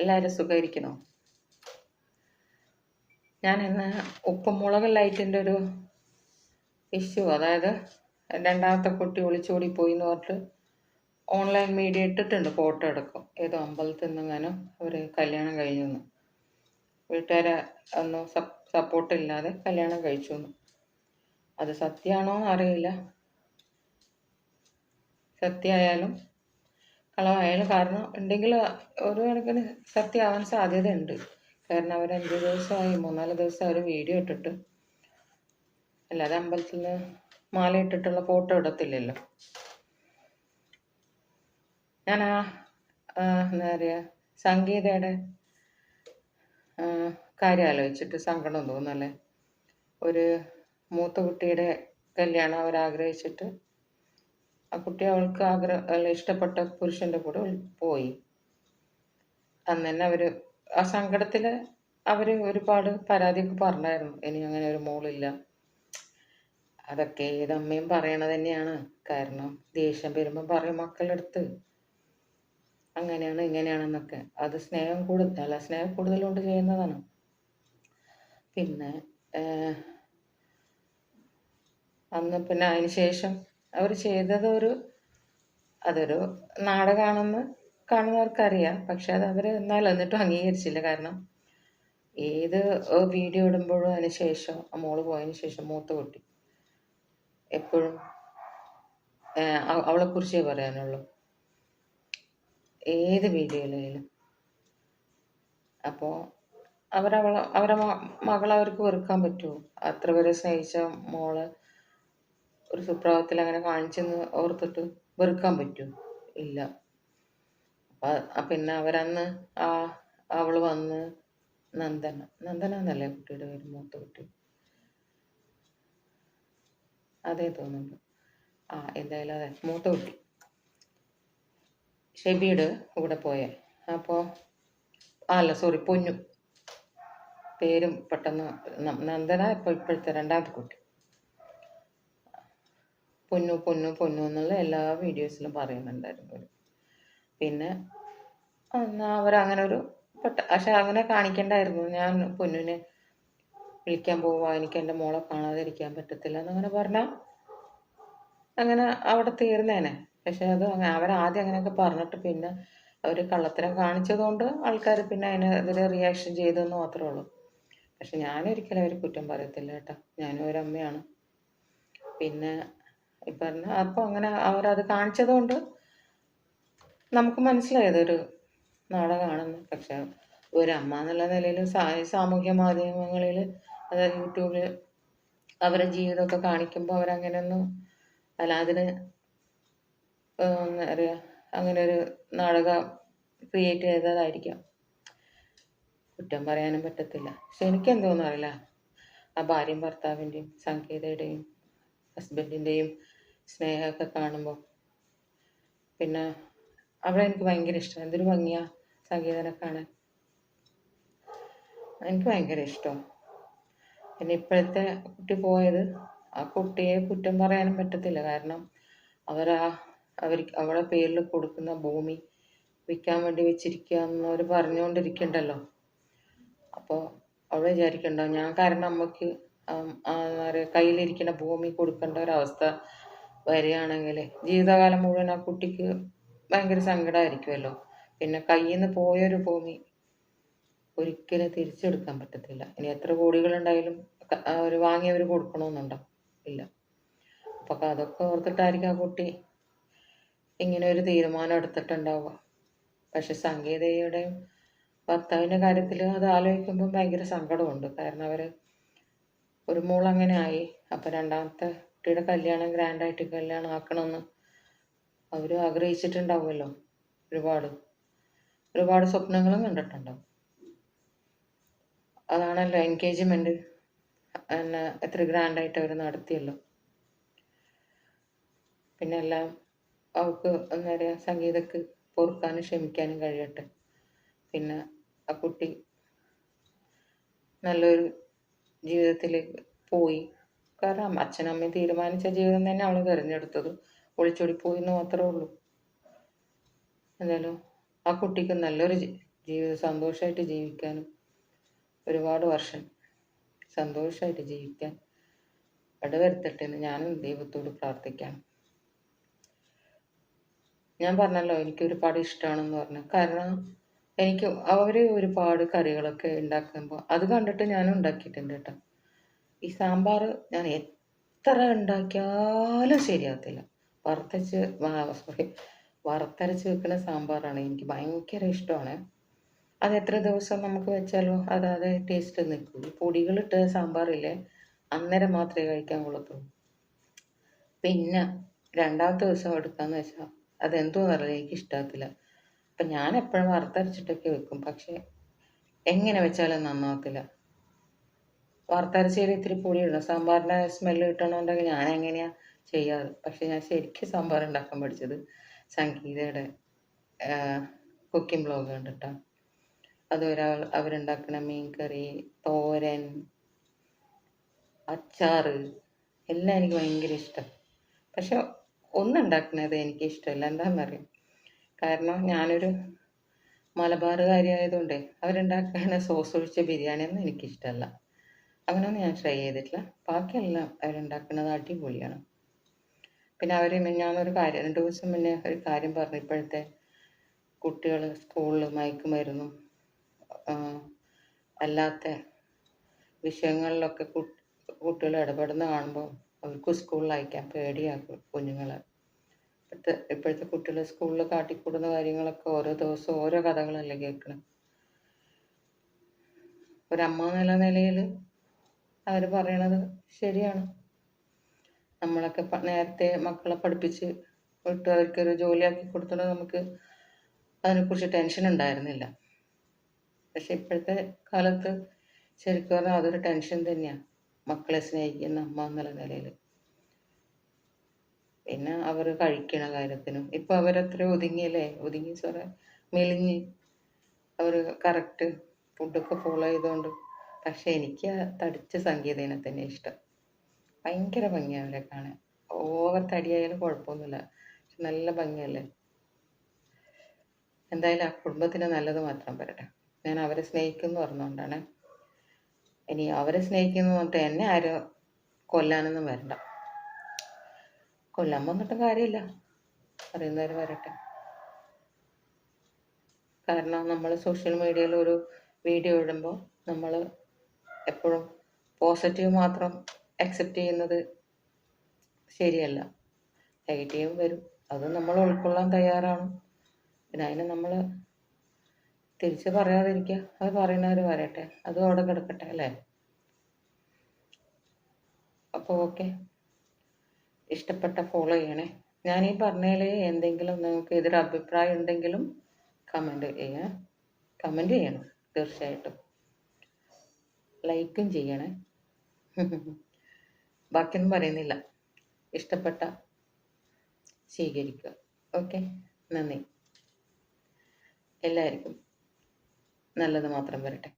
എല്ലാവരും സുഖമായിരിക്കണോ? ഞാൻ ഇന്ന് ഉപ്പും മുളക് ലൈറ്റിൻ്റെ ഒരു ഇഷ്യൂ, അതായത് രണ്ടാമത്തെ കുട്ടി ഒളിച്ചോടി പോയി എന്ന് പറഞ്ഞിട്ട് ഓൺലൈൻ മീഡിയ ഇട്ടിട്ടുണ്ട്. ഫോട്ടോ എടുക്കും, ഏതോ അമ്പലത്തിൽ നിന്നെങ്ങാനും അവർ കല്യാണം കഴിഞ്ഞു എന്ന്, വീട്ടുകാരെ ഒന്നും സപ്പോർട്ടില്ലാതെ കല്യാണം കഴിച്ചു എന്ന്. അത് സത്യമാണോ അറിയില്ല. സത്യമായാലും കളവായാലും, കാരണം ഉണ്ടെങ്കിൽ ഒരു കണക്കിന് സത്യമാവാൻ സാധ്യതയുണ്ട്. കാരണം അവർ 5 ദിവസമായി, 3-4 ദിവസം അവർ വീഡിയോ ഇട്ടിട്ട്, അല്ലാതെ അമ്പലത്തിൽ നിന്ന് മാല ഇട്ടിട്ടുള്ള ഫോട്ടോ ഇടത്തില്ലല്ലോ. ഞാൻ എന്താ പറയുക, സംഗീതയുടെ കാര്യം ആലോചിച്ചിട്ട് സങ്കടം തോന്നുന്നല്ലേ. ഒരു മൂത്ത കുട്ടിയുടെ കല്യാണം അവരാഗ്രഹിച്ചിട്ട് ആ കുട്ടി അവൾക്ക് ഇഷ്ടപ്പെട്ട പുരുഷൻ്റെ കൂടെ പോയി. അന്ന് തന്നെ അവർ ആ സങ്കടത്തിൽ അവർ ഒരുപാട് പരാതിയൊക്കെ പറഞ്ഞായിരുന്നു, ഇനി അങ്ങനെ ഒരു മോളില്ല. അതൊക്കെ ഏതമ്മയും പറയണത് തന്നെയാണ്. കാരണം ദേഷ്യം വരുമ്പോൾ പറയും മക്കളെടുത്ത് അങ്ങനെയാണ് ഇങ്ങനെയാണെന്നൊക്കെ. അത് സ്നേഹം കൂടുതലുകൊണ്ട് ചെയ്യുന്നതാണ്. പിന്നെ അന്ന് പിന്നെ അതിന് ശേഷം അവർ ചെയ്തത് അതൊരു നാടകമാണെന്ന് കാണുന്നവർക്കറിയാം. പക്ഷെ അത് അവർ എന്നിട്ടും അംഗീകരിച്ചില്ല. കാരണം ഏത് വീഡിയോ ഇടുമ്പോഴും അതിന് ശേഷം, മോള് പോയതിന് ശേഷം മൂത്ത കുട്ടി എപ്പോഴും അവളെക്കുറിച്ചേ പറയാനുള്ളൂ, ഏത് വീഡിയോയിലായാലും. അപ്പോൾ അവരെ മകളെ അവർക്ക് വെറുക്കാൻ പറ്റുമോ? അത്ര പേരെ സ്നേഹിച്ച മോളെ ഒരു സുപ്രഭാതത്തിൽ അങ്ങനെ കാണിച്ചെന്ന് ഓർത്തിട്ട് വെറുക്കാൻ പറ്റുമോ? ഇല്ല. പിന്നെ അവരന്ന് അവൾ വന്ന് നന്ദന എന്നല്ലേ കുട്ടിയുടെ പേര്, മൂത്ത കുട്ടി, അതേ തോന്നുന്നു. എന്തായാലും അതെ, മൂത്ത കുട്ടി ഷെബിയുടെ കൂടെ പോയേ. അപ്പോൾ പൊന്നു, പേരും പെട്ടെന്ന് നന്ദന. ഇപ്പോഴത്തെ രണ്ടാമത്തെ കുട്ടി പൊന്നു എന്നുള്ള എല്ലാ വീഡിയോസിലും പറയുന്നുണ്ടായിരുന്നു. പിന്നെ അവരങ്ങനെ പക്ഷെ അങ്ങനെ കാണിക്കണ്ടായിരുന്നു. ഞാൻ പൊന്നുവിനെ വിളിക്കാൻ പോവാ, എനിക്ക് എൻ്റെ മോളെ കാണാതിരിക്കാൻ പറ്റത്തില്ല എന്നങ്ങനെ പറഞ്ഞാൽ അങ്ങനെ അവിടെ തീർന്നേനെ. പക്ഷെ അത് അവരാദ്യം അങ്ങനെയൊക്കെ പറഞ്ഞിട്ട് പിന്നെ അവർ കള്ളത്തരം കാണിച്ചതുകൊണ്ട് ആൾക്കാർ പിന്നെ അതിനെതിരെ റിയാക്ഷൻ ചെയ്തെന്ന് മാത്രമേ ഉള്ളൂ. പക്ഷെ ഞാനൊരിക്കലും അവർ കുറ്റം പറയത്തില്ല കേട്ടോ, ഞാനും ഒരമ്മയാണ്. പിന്നെ അപ്പോൾ അങ്ങനെ അവരത് കാണിച്ചതുകൊണ്ട് നമുക്ക് മനസ്സിലായത് ഒരു നാടകമാണെന്ന്. പക്ഷെ ഒരമ്മ എന്നുള്ള നിലയിൽ സാമൂഹ്യ മാധ്യമങ്ങളിൽ, അതായത് യൂട്യൂബിൽ അവരുടെ ജീവിതമൊക്കെ കാണിക്കുമ്പോൾ അവരങ്ങനെയൊന്നും അല്ല, അതിന് എന്താ പറയുക, അങ്ങനെ ഒരു നാടകം ക്രിയേറ്റ് ചെയ്തതായിരിക്കാം. കുറ്റം പറയാനും പറ്റത്തില്ല. പക്ഷെ എനിക്കെന്തോന്നും അറിയില്ല, ആ ഭാര്യയും ഭർത്താവിൻ്റെയും സംഗീതയുടെയും ഹസ്ബൻഡിൻ്റെയും സ്നേഹമൊക്കെ കാണുമ്പോൾ പിന്നെ അവളെ എനിക്ക് ഭയങ്കര ഇഷ്ടം. എന്തൊരു ഭംഗിയാ സംഗീതനെ കാണാൻ, എനിക്ക് ഭയങ്കര ഇഷ്ടമാണ്. പിന്നെ ഇപ്പോഴത്തെ കുട്ടി പോയത്, ആ കുട്ടിയെ കുറ്റം പറയാനും പറ്റത്തില്ല. കാരണം അവളുടെ പേരിൽ കൊടുക്കുന്ന ഭൂമി വിൽക്കാൻ വേണ്ടി വെച്ചിരിക്കുക എന്നവർ പറഞ്ഞുകൊണ്ടിരിക്കണ്ടല്ലോ. അപ്പോൾ അവൾ വിചാരിക്കണ്ടോ, ഞാൻ കാരണം അമ്മയ്ക്ക് കയ്യിലിരിക്കുന്ന ഭൂമി കൊടുക്കേണ്ട ഒരവസ്ഥ വരികയാണെങ്കിൽ ജീവിതകാലം മുഴുവൻ ആ കുട്ടിക്ക് ഭയങ്കര സങ്കടമായിരിക്കുമല്ലോ. പിന്നെ കയ്യിൽ നിന്ന് പോയൊരു ഭൂമി ഒരിക്കലും തിരിച്ചെടുക്കാൻ പറ്റത്തില്ല. ഇനി എത്ര കോടികളുണ്ടായാലും വാങ്ങിയവർ കൊടുക്കണമെന്നുണ്ടോ? ഇല്ല. അപ്പോൾ അതൊക്കെ ഓർത്തിട്ടായിരിക്കും ആ കുട്ടി ഇങ്ങനെ ഒരു തീരുമാനം എടുത്തിട്ടുണ്ടാവുക. പക്ഷെ സംഗീതയുടെയും ഭർത്താവിൻ്റെ കാര്യത്തിൽ അത് ആലോചിക്കുമ്പോൾ ഭയങ്കര സങ്കടമുണ്ട്. കാരണം ഒരു മോൾ അങ്ങനെ ആയി. അപ്പോൾ രണ്ടാമത്തെ കുട്ടിയുടെ കല്യാണം ഗ്രാൻഡായിട്ട് കല്യാണം ആക്കണമെന്ന് അവർ ആഗ്രഹിച്ചിട്ടുണ്ടാവുമല്ലോ. ഒരുപാട് സ്വപ്നങ്ങളും കണ്ടിട്ടുണ്ടാവും. അതാണല്ലോ എൻഗേജ്മെൻറ്റ് എത്ര ഗ്രാൻഡായിട്ട് അവർ നടത്തിയല്ലോ. പിന്നെ എല്ലാം അവൾക്ക് എന്താ പറയുക, സംഗീതക്ക് പൊറുക്കാനും ക്ഷമിക്കാനും കഴിയട്ടെ. പിന്നെ ആ കുട്ടി നല്ലൊരു ജീവിതത്തിലേക്ക് പോയി. കാരണം അച്ഛനമ്മയും തീരുമാനിച്ച ജീവിതം തന്നെ അവൾ തിരഞ്ഞെടുത്തത്. ഒളിച്ചോടി പോയി എന്ന് മാത്രമേ ഉള്ളൂ. എന്തായാലും ആ കുട്ടിക്ക് നല്ലൊരു ജീവിതം സന്തോഷമായിട്ട് ജീവിക്കാനും ഒരുപാട് വർഷം സന്തോഷമായിട്ട് ജീവിക്കാൻ ഇടവരുത്തട്ടെ എന്ന് ഞാനും ദൈവത്തോട് പ്രാർത്ഥിക്കാം. ഞാൻ പറഞ്ഞല്ലോ എനിക്ക് ഒരുപാട് ഇഷ്ടമാണെന്ന് പറഞ്ഞു. കാരണം എനിക്ക് അവർ ഒരുപാട് കറികളൊക്കെ ഉണ്ടാക്കുമ്പോൾ അത് കണ്ടിട്ട് ഞാനും ഉണ്ടാക്കിയിട്ടുണ്ട് കേട്ടോ. ഈ സാമ്പാർ ഞാൻ എത്ര ഉണ്ടാക്കിയാലും ശരിയാകത്തില്ല. സോറി, വറുത്തരച്ച് വെക്കുന്ന സാമ്പാറാണ് എനിക്ക് ഭയങ്കര ഇഷ്ടമാണ്. അത് എത്ര ദിവസം നമുക്ക് വെച്ചാലോ അതാതെ ടേസ്റ്റ് നിൽക്കും. ഈ പൊടികളിട്ട് സാമ്പാറില്ലേ, അന്നേരം മാത്രമേ കഴിക്കാൻ കൊള്ളത്തുള്ളൂ. പിന്നെ രണ്ടാമത്തെ ദിവസം എടുക്കാന്ന് വെച്ചാൽ അതെന്തോന്ന് അറിയില്ല, എനിക്ക് ഇഷ്ടമാകത്തില്ല. അപ്പം ഞാൻ എപ്പോഴും വറുത്തരച്ചിട്ടൊക്കെ വെക്കും, പക്ഷേ എങ്ങനെ വെച്ചാലും നന്നാകത്തില്ല. വറുത്തരച്ചതിൽ ഇത്തിരി പൊടി ഇടണം, സാമ്പാറിൻ്റെ സ്മെല്ല് കിട്ടണമെന്നുണ്ടെങ്കിൽ ഞാൻ എങ്ങനെയാണ് ചെയ്യാറ്. പക്ഷേ ഞാൻ ശരിക്കും സാമ്പാർ ഉണ്ടാക്കാൻ പഠിച്ചത് സംഗീതയുടെ കുക്കിംഗ് ബ്ലോഗ് കണ്ടിട്ടാണ്. അവരുണ്ടാക്കുന്ന മീൻ കറി, തോരൻ, അച്ചാറ് എല്ലാം എനിക്ക് ഭയങ്കര ഇഷ്ടം. പക്ഷെ ഒന്നുണ്ടാക്കുന്നത് എനിക്ക് ഇഷ്ടമല്ല. എന്താണെന്നറിയാം, കാരണം ഞാനൊരു മലബാറുകാരി ആയതുകൊണ്ട് അവരുണ്ടാക്കുന്ന സോസ് ഒഴിച്ച ബിരിയാണിയൊന്നും എനിക്കിഷ്ടമല്ല. അങ്ങനെയൊന്നും ഞാൻ ട്രൈ ചെയ്തിട്ടില്ല. ബാക്കിയെല്ലാം അവരുണ്ടാക്കുന്നത് അടിപൊളിയാണ്. പിന്നെ ഞാനൊരു കാര്യം 2 ദിവസം മുന്നേ ഒരു കാര്യം പറഞ്ഞു. ഇപ്പോഴത്തെ കുട്ടികൾ സ്കൂളിൽ മയക്കുമരുന്നും അല്ലാത്ത വിഷയങ്ങളിലൊക്കെ കുട്ടികൾ ഇടപെടുന്ന കാണുമ്പോൾ അവർക്ക് സ്കൂളിൽ അയക്കാൻ പേടിയാക്കും കുഞ്ഞുങ്ങളെ. ഇപ്പോഴത്തെ കുട്ടികൾ സ്കൂളിൽ കാട്ടിക്കൂടുന്ന കാര്യങ്ങളൊക്കെ ഓരോ ദിവസവും ഓരോ കഥകളല്ലേ കേൾക്കണം. ഒരമ്മ നിലയിൽ അവർ പറയണത് ശരിയാണ്. നമ്മളൊക്കെ നേരത്തെ മക്കളെ പഠിപ്പിച്ച് വിട്ട് അവർക്കൊരു ജോലിയാക്കി കൊടുത്തിട്ട് നമുക്ക് അതിനെക്കുറിച്ച് ടെൻഷൻ ഉണ്ടായിരുന്നില്ല. പക്ഷെ ഇപ്പോഴത്തെ കാലത്ത് ശരിക്കും പറഞ്ഞാൽ അതൊരു ടെൻഷൻ തന്നെയാണ്, മക്കളെ സ്നേഹിക്കുന്ന അമ്മ എന്നുള്ള നിലയിൽ. പിന്നെ അവർ കഴിക്കണ കാര്യത്തിനും ഇപ്പം അവരത്ര ഒതുങ്ങി സാറേ, മെലിഞ്ഞ് അവർ കറക്റ്റ് ഫുഡൊക്കെ ഫോളോ ചെയ്തുകൊണ്ട്. പക്ഷെ എനിക്ക് ആ തടിച്ച സംഗീതനെ തന്നെ ഇഷ്ടം. ഭയങ്കര ഭംഗിയാണ് അവരെ കാണാൻ. ഓവർ തടിയായാലും കുഴപ്പമൊന്നുമില്ല, പക്ഷെ നല്ല ഭംഗിയല്ലേ. എന്തായാലും ആ കുടുംബത്തിന് നല്ലത് മാത്രം വരട്ടെ. ഞാൻ അവരെ സ്നേഹിക്കുമെന്ന് പറഞ്ഞുകൊണ്ടാണ്. ഇനി അവരെ സ്നേഹിക്കുന്നു പറഞ്ഞിട്ട് എന്നെ ആരും കൊല്ലാനൊന്നും വരണ്ട. കൊല്ലാൻ വന്നിട്ട് കാര്യമില്ല, അറിയുന്നവർ വരട്ടെ. കാരണം നമ്മൾ സോഷ്യൽ മീഡിയയിൽ ഒരു വീഡിയോ ഇടുമ്പോൾ നമ്മൾ എപ്പോഴും പോസിറ്റീവ് മാത്രം അക്സെപ്റ്റ് ചെയ്യുന്നത് ശരിയല്ല. നെഗറ്റീവ് വരും, അത് നമ്മൾ ഉൾക്കൊള്ളാൻ തയ്യാറാണ്. പിന്നെ അതിന് നമ്മൾ തിരിച്ച് പറയാതിരിക്കുക. അത് പറയുന്നവർ വരട്ടെ, അതും അവിടെ കിടക്കട്ടെ അല്ലേ. അപ്പോൾ ഓക്കെ, ഇഷ്ടപ്പെട്ട ഫോളോ ചെയ്യണേ. ഞാൻ ഈ പറഞ്ഞതിൽ എന്തെങ്കിലും നിങ്ങൾക്ക് എതിർ അഭിപ്രായം ഉണ്ടെങ്കിലും കമൻറ്റ് ചെയ്യണം തീർച്ചയായിട്ടും. ലൈക്കും ചെയ്യണേ. ബാക്കിയൊന്നും പറയുന്നില്ല. ഇഷ്ടപ്പെട്ട സ്വീകരിക്കുക. ഓക്കെ, നന്ദി. എല്ലാവർക്കും നല്ലത് മാത്രം വരട്ടെ.